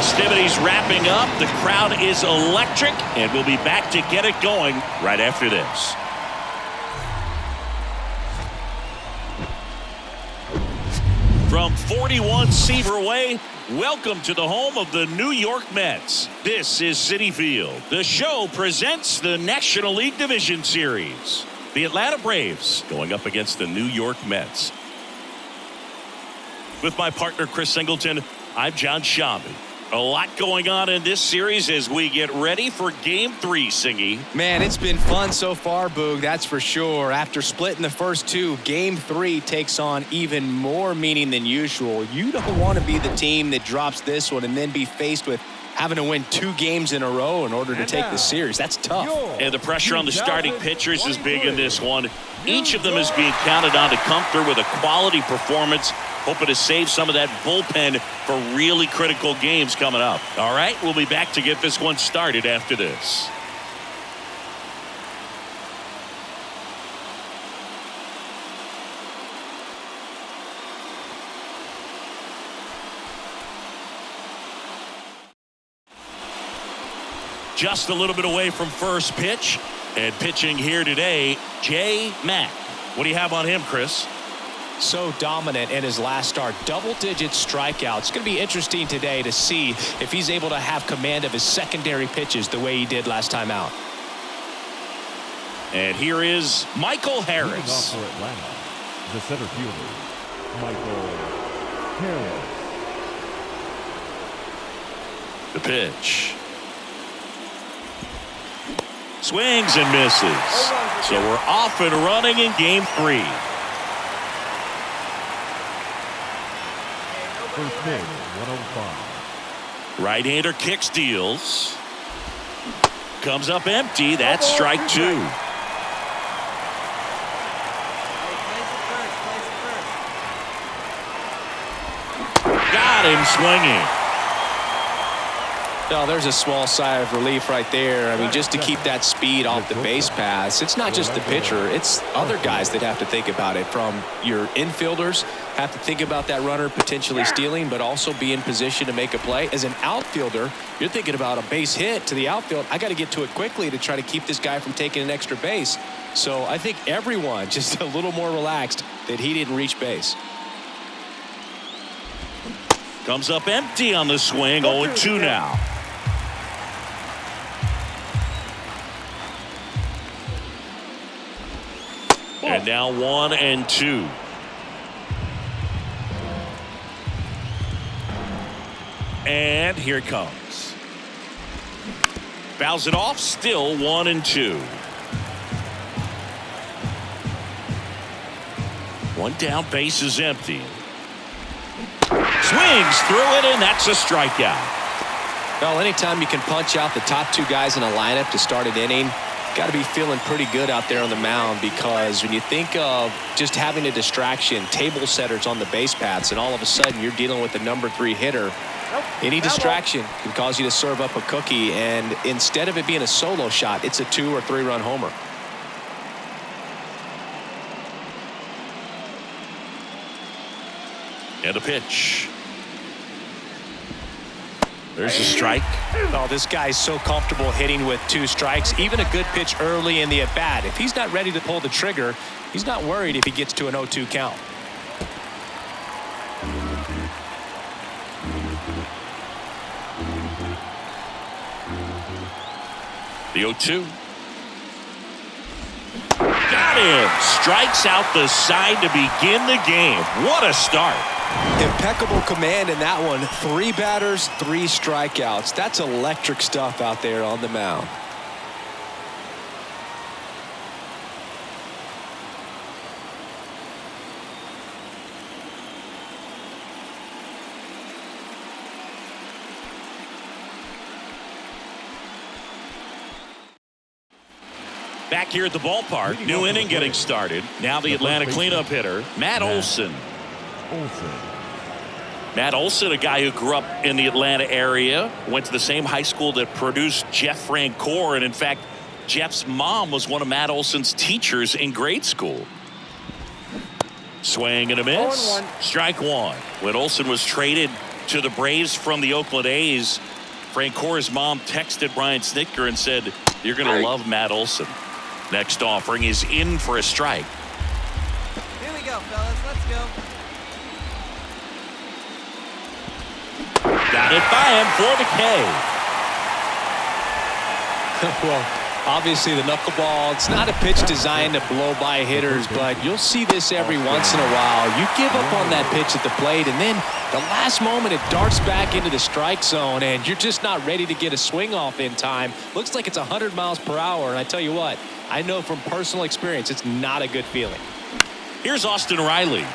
Festivities wrapping up. The crowd is electric, and we'll be back to get it going right after this. From 41 Seaver Way, welcome to the home of the New York Mets. This is Citi Field. The show presents the National League Division Series. The Atlanta Braves going up against the New York Mets. With my partner Chris Singleton, I'm John Shambi. A lot going on in this series as we get ready for Game 3, Singy. Man, it's been fun so far, Boog, that's for sure. After splitting the first two, Game 3 takes on even more meaning than usual. You don't want to be the team that drops this one and then be faced with having to win 2 games in a row in order to take the series. That's tough. And the pressure on the starting pitchers is big in this one. Each of them is being counted on to come through with a quality performance, hoping to save some of that bullpen for really critical games coming up. All right, we'll be back to get this one started after this. Just a little bit away from first pitch, and pitching here today, J. Mack. What do you have on him, Chris? So dominant in his last start, double-digit strikeouts. It's going to be interesting today to see if he's able to have command of his secondary pitches the way he did last time out. And here is Michael Harris. Leading off for Atlanta, the center fielder, Michael Harris. The pitch. Swings and misses. So we're off and running in Game 3. First pitch, 105. Right-hander kick steals. Comes up empty. That's strike 2. Got him swinging. No, there's a small sigh of relief right there. I mean, just to keep that speed off the base pass. It's not just the pitcher. It's other guys that have to think about it. From your infielders, have to think about that runner potentially stealing, but also be in position to make a play. As an outfielder, you're thinking about a base hit to the outfield. I got to get to it quickly to try to keep this guy from taking an extra base. So I think everyone just a little more relaxed that he didn't reach base. Comes up empty on the swing. 0-2 now. And now 1-2. And here it comes. Fouls it off. Still 1-2. One down, base is empty. Swings through it, and that's a strikeout. Well, anytime you can punch out the top 2 guys in a lineup to start an inning, got to be feeling pretty good out there on the mound, because when you think of just having a distraction, table setters on the base paths, and all of a sudden you're dealing with the number 3 hitter, any distraction can cause you to serve up a cookie, and instead of it being a solo shot, it's a 2 or 3 run homer. And a pitch. There's a strike. Oh, this guy's so comfortable hitting with 2 strikes. Even a good pitch early in the at-bat. If he's not ready to pull the trigger, he's not worried if he gets to an 0-2 count. The 0-2. Got him. Strikes out the side to begin the game. What a start. Impeccable command in that one. 3 batters, 3 strikeouts. That's electric stuff out there on the mound. Back here at the ballpark, new inning getting started. Now the Atlanta cleanup hitter, Matt Olson. Matt Olson, a guy who grew up in the Atlanta area, went to the same high school that produced Jeff Francoeur, and in fact, Jeff's mom was one of Matt Olson's teachers in grade school. Swing and a miss. Strike 1. When Olson was traded to the Braves from the Oakland A's. Francore's mom texted Brian Snitker and said, "You're going to love Matt Olson." Next offering is in for a strike. Here we go, fellas. Let's go. Got it by him for the K. Well, obviously the knuckleball, it's not a pitch designed to blow by hitters, but you'll see this every once in a while. You give up on that pitch at the plate, and then the last moment it darts back into the strike zone, and you're just not ready to get a swing off in time. Looks like it's 100 miles per hour, and I tell you what, I know from personal experience it's not a good feeling. Here's Austin Riley.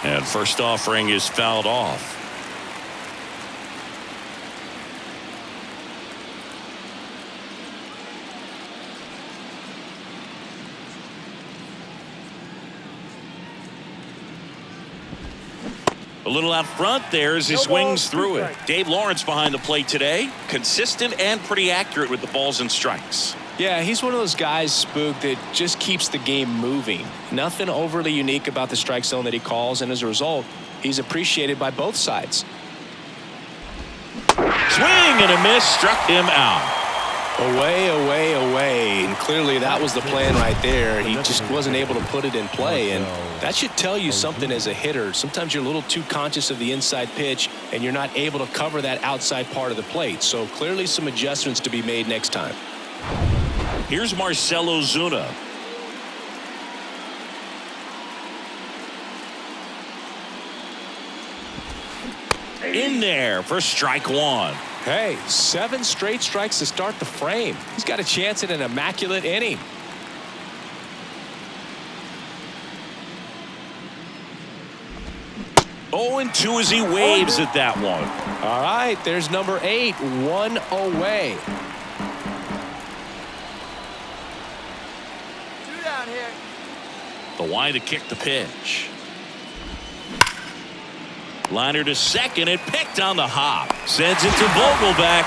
And first offering is fouled off. A little out front there as he swings through it. Dave Lawrence behind the plate today. Consistent and pretty accurate with the balls and strikes. Yeah, he's one of those guys, Spook, that just keeps the game moving. Nothing overly unique about the strike zone that he calls, and as a result, he's appreciated by both sides. Swing and a miss, struck him out. Away, away, away, and clearly that was the plan right there. He just wasn't able to put it in play, and that should tell you something as a hitter. Sometimes you're a little too conscious of the inside pitch, and you're not able to cover that outside part of the plate. So clearly some adjustments to be made next time. Here's Marcelo Zuna. In there for strike one. Hey, 7 straight strikes to start the frame. He's got a chance at an immaculate inning. Oh, and 2 as he waves at that one. All right, there's number 8, 1 away. 2 down here. The line to kick the pitch. Liner to second, and picked on the hop. Sends it to Vogelback,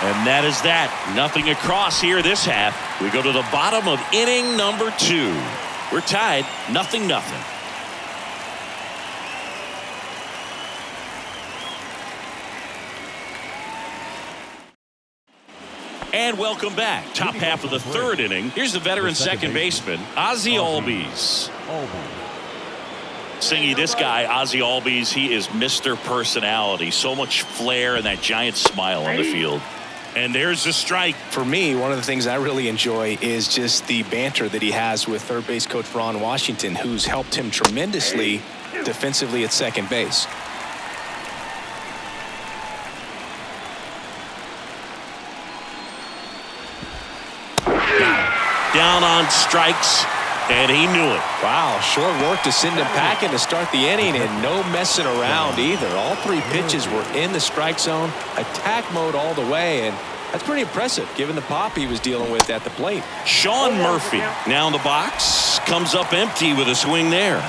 and that is that. Nothing across here this half. We go to the bottom of inning number 2. We're tied, 0-0. And welcome back. Top half of the 3rd inning. Here's the veteran second baseman, Ozzie Albies. Singy, this guy, Ozzie Albies, he is Mr. Personality. So much flair and that giant smile on the field. And there's the strike. For me, one of the things I really enjoy is just the banter that he has with third base coach Ron Washington, who's helped him tremendously defensively at second base. Down on strikes, and he knew it. Wow, short work to send him packing to start the inning, and no messing around either. All 3 pitches were in the strike zone, attack mode all the way, and that's pretty impressive given the pop he was dealing with at the plate. Sean Murphy now in the box, comes up empty with a swing there.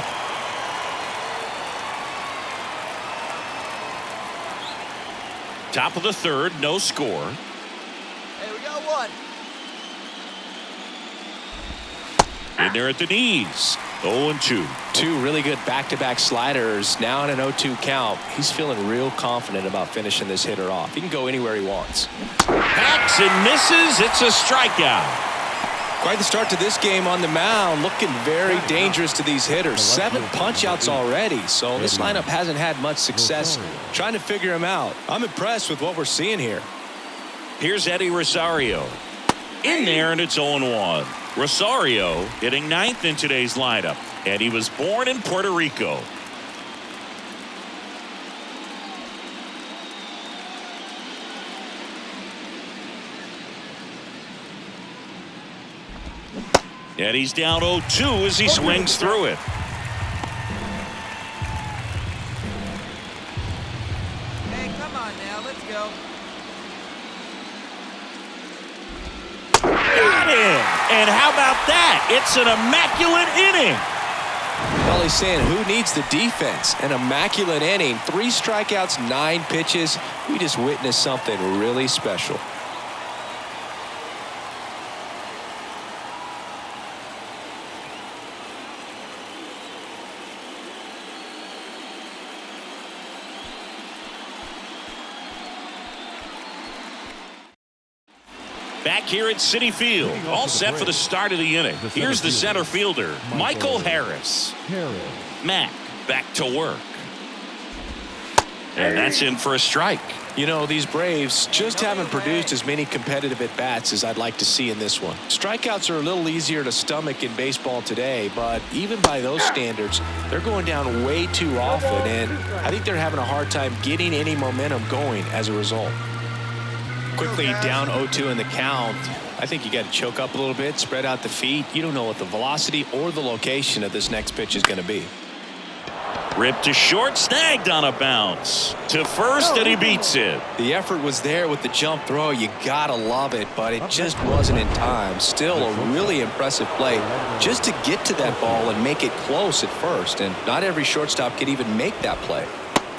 Top of the 3rd, no score. Hey, we got 1. In there at the knees. 0-2. 2 really good back-to-back sliders. Now in an 0-2 count. He's feeling real confident about finishing this hitter off. He can go anywhere he wants. Hacks and misses. It's a strikeout. Quite the start to this game on the mound. Looking very dangerous to these hitters. 7 punch-outs already. So this lineup hasn't had much success trying to figure him out. I'm impressed with what we're seeing here. Here's Eddie Rosario. In there, and it's 0-1. Rosario hitting 9th in today's lineup, and he was born in Puerto Rico. And he's down 0-2 as he swings through it. Hey, come on now. Let's go. Got him! And how about that? It's an immaculate inning. Well, he's saying who needs the defense? An immaculate inning. 3 strikeouts, 9 pitches. We just witnessed something really special. Back here at Citi Field, all set for the start of the inning. Here's the center fielder, Michael Harris. Mack back to work. And that's in for a strike. You know, these Braves just haven't produced as many competitive at-bats as I'd like to see in this one. Strikeouts are a little easier to stomach in baseball today, but even by those standards, they're going down way too often, and I think they're having a hard time getting any momentum going as a result. Quickly down 0-2 in the count. I think you got to choke up a little bit, spread out the feet. You don't know what the velocity or the location of this next pitch is going to be. Ripped to short, snagged on a bounce. To first, and he beats it. The effort was there with the jump throw. You gotta love it, but it just wasn't in time. Still a really impressive play just to get to that ball and make it close at first. And not every shortstop can even make that play.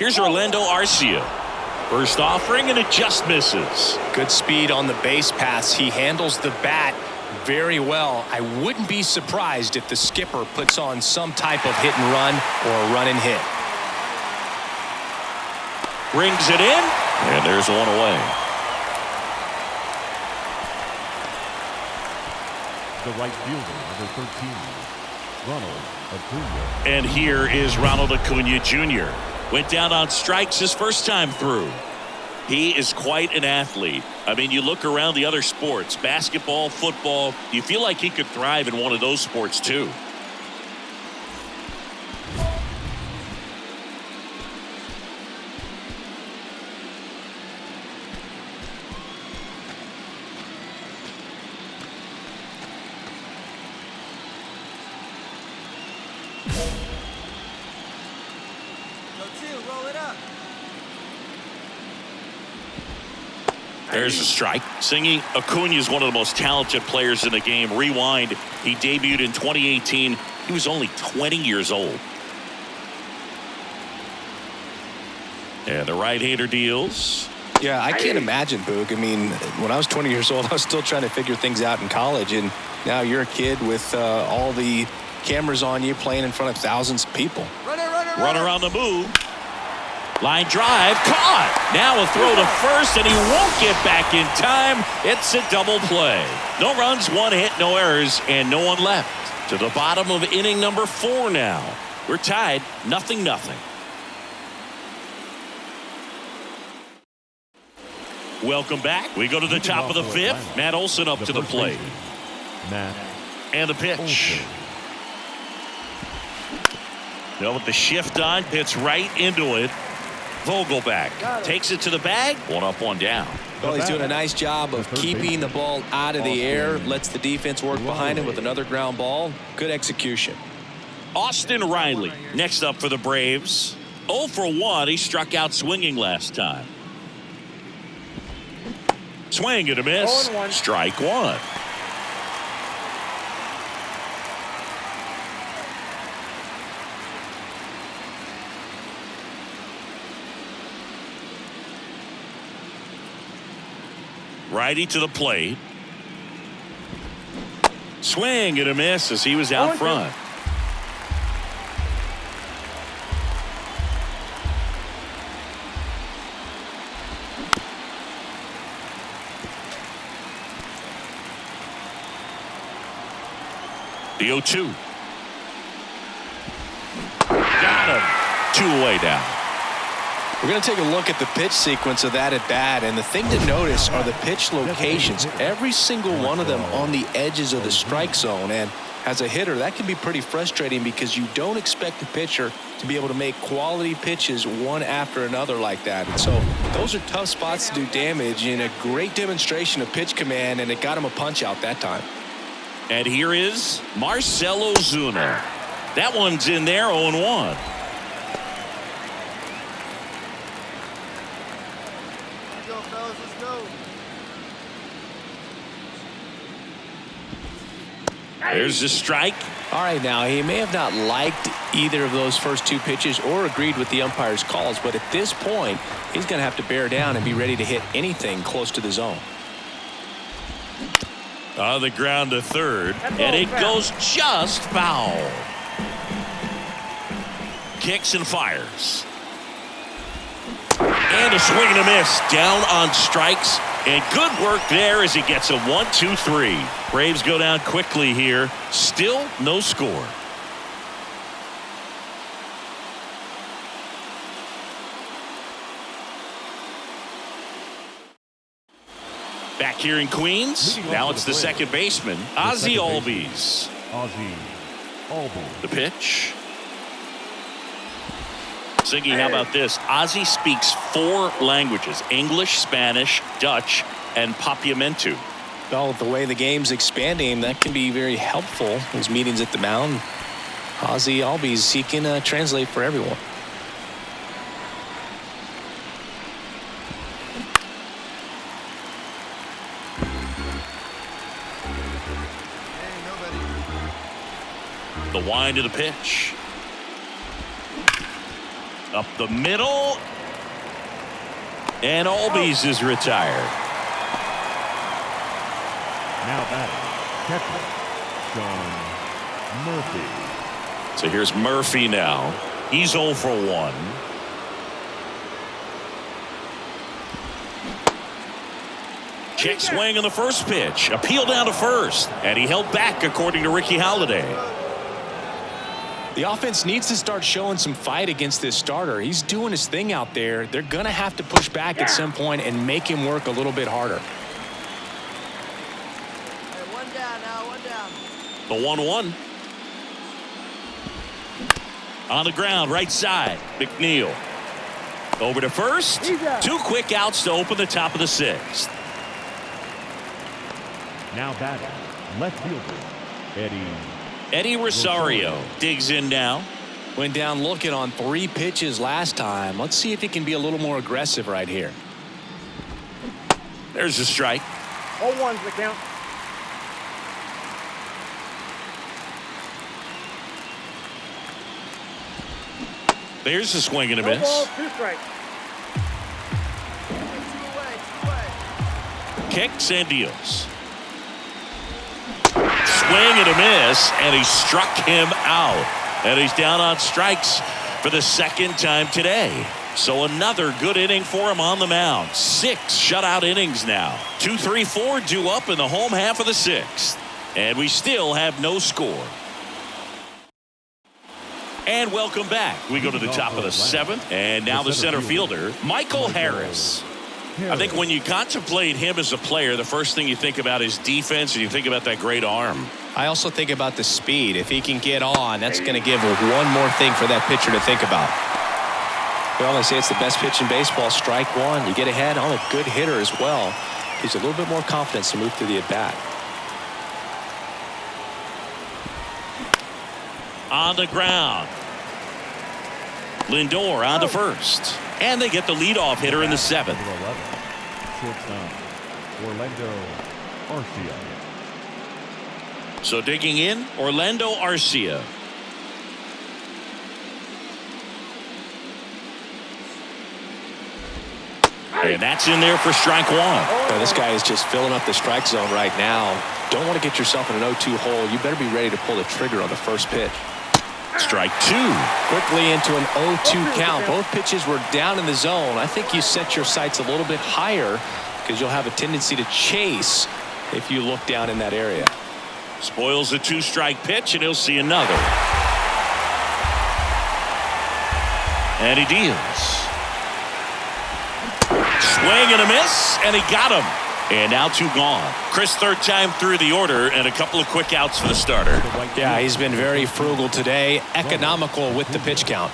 Here's Orlando Arcia. First offering, and it just misses. Good speed on the base pass. He handles the bat very well. I wouldn't be surprised if the skipper puts on some type of hit and run or a run and hit. Brings it in, and there's one away. The right fielder, number 13, Ronald Acuna. And here is Ronald Acuna Jr. Went down on strikes his first time through. He is quite an athlete. I mean, you look around the other sports, basketball, football, you feel like he could thrive in one of those sports too. There's a strike. Singing Acuna is one of the most talented players in the game. Rewind, he debuted in 2018. He was only 20 years old. And the right-hander deals. Yeah, I can't imagine, Boog. I mean, when I was 20 years old, I was still trying to figure things out in college. And now you're a kid with all the cameras on you playing in front of thousands of people. Runner on the move. Line drive, caught. Now a throw to first, and he won't get back in time. It's a double play. No runs, one hit, no errors, and no one left. To the bottom of inning number 4 now. We're tied, 0-0. Welcome back. We go to the top of the 5th. Matt Olson up to the plate. And the pitch. Now with the shift on, hits right into it. Vogelback takes it to the bag. 1 up, 1 down. Well, he's doing a nice job of keeping the ball out of the air. Lets the defense work behind him with another ground ball. Good execution. Austin Riley next up for the Braves. 0 for 1. He struck out swinging last time. Swing and a miss. Strike 1. Righty to the plate. Swing and a miss as he was out front. The 0-2. Got him. 2 away down. We're going to take a look at the pitch sequence of that at bat, and the thing to notice are the pitch locations. Every single one of them on the edges of the strike zone, and as a hitter, that can be pretty frustrating because you don't expect the pitcher to be able to make quality pitches one after another like that. And so those are tough spots to do damage, and a great demonstration of pitch command, and it got him a punch out that time. And here is Marcell Ozuna. That one's in there, 0-1. There's the strike. All right, now he may have not liked either of those first 2 pitches or agreed with the umpire's calls, but at this point, he's going to have to bear down and be ready to hit anything close to the zone. On the ground to third, and it goes just foul. Kicks and fires. And a swing and a miss. Down on strikes, And good work there as he gets a 1-2-3. Braves go down quickly here. Still no score. Back here in Queens, now it's the second baseman, Ozzie Albies. Ozzie Albies. The pitch. Ziggy, how about this? Ozzie speaks 4 languages: English, Spanish, Dutch, and Papiamentu. Well, the way the game's expanding, that can be very helpful. Those meetings at the mound, Ozzie Albies, he can translate for everyone. The wind of the pitch. Up the middle. And Albies is retired. Now batting, catcher, Sean Murphy. So here's Murphy now. He's 0 for 1. Check swing on the first pitch. Appeal down to first. And he held back, according to Ricky Halladay. The offense needs to start showing some fight against this starter. He's doing his thing out there. They're going to have to push back at some point and make him work a little bit harder. Hey, 1 down now, 1 down. The 1-1. On the ground, right side. McNeil. Over to first. 2 quick outs to open the top of the 6th. Now batting, left fielder, Eddie Rosario digs in now. Went down looking on 3 pitches last time. Let's see if he can be a little more aggressive right here. There's a strike. 0-1's the count. There's a swing and a No miss. balls, 2 strikes. 2 away, 2 away. Kicks and deals. Swing and a miss, and he struck him out. And he's down on strikes for the 2nd time today. So another good inning for him on the mound. 6 shutout innings now. 2, 3, 4 due up in the home half of the 6th. And we still have no score. And welcome back. We go to the top of the 7th, and now the center fielder, Michael Harris. I think when you contemplate him as a player, the first thing you think about is defense, and you think about that great arm. I also think about the speed. If he can get on, that's going to give one more thing for that pitcher to think about. Well, they say it's the best pitch in baseball. Strike 1. You get ahead on a good hitter as well. Gives you a little bit more confidence to move through the at-bat. On the ground. Lindor on to first. And they get the leadoff hitter in the 7th. shortstop, Orlando Arcia. So digging in, Orlando Arcia. And that's in there for strike 1. Well, this guy is just filling up the strike zone right now. Don't want to get yourself in an 0-2 hole. You better be ready to pull the trigger on the first pitch. Strike 2. Quickly into an 0-2 count. Both pitches were down in the zone. I think you set your sights a little bit higher because you'll have a tendency to chase if you look down in that area. Spoils the 2-strike pitch, and he'll see another. And he deals. Swing and a miss, and he got him. And now 2 gone. Chris, 3rd time through the order, and a couple of quick outs for the starter. Yeah, he's been very frugal today, economical with the pitch count.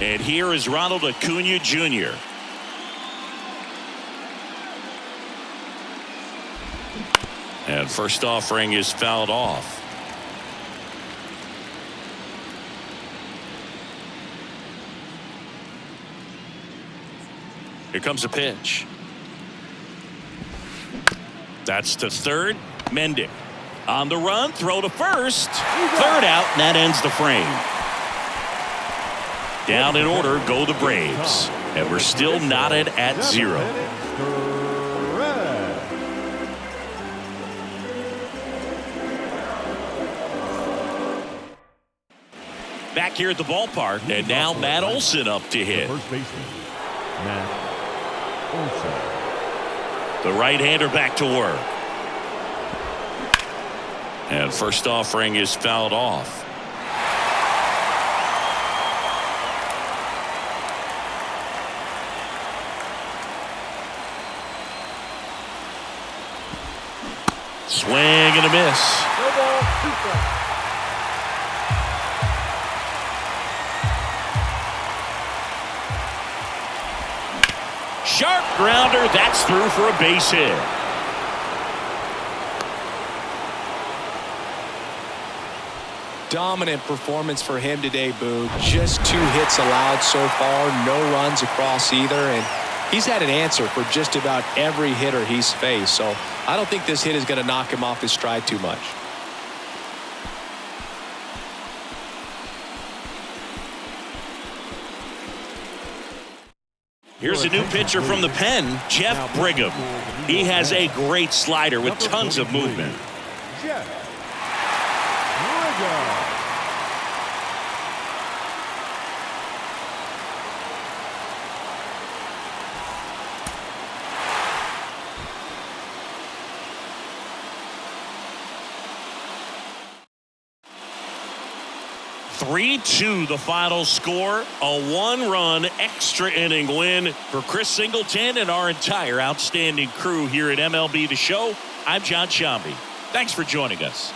And here is Ronald Acuna Jr. And first offering is fouled off. Here comes a pitch. That's to third. Mendick on the run. Throw to first. 3rd out, and that ends the frame. Down in order go the Braves. And we're still knotted at 0. Back here at the ballpark, and now Matt Olson up to hit. First baseman, Matt Olson. The right-hander back to work. And first offering is fouled off. Swing and a miss. No ball, 2 strikes. Sharp grounder. That's through for a base hit. Dominant performance for him today, Boo. Just 2 hits allowed so far, no runs across either, and he's had an answer for just about every hitter he's faced. So I don't think this hit is going to knock him off his stride too much. Here's a new pitcher from the pen, Jeff Brigham. He has a great slider with tons of movement. Jeff Brigham. 3-2 the final score. A 1-run extra inning win for Chris Singleton and our entire outstanding crew here at MLB The Show. I'm John Shambi. Thanks for joining us.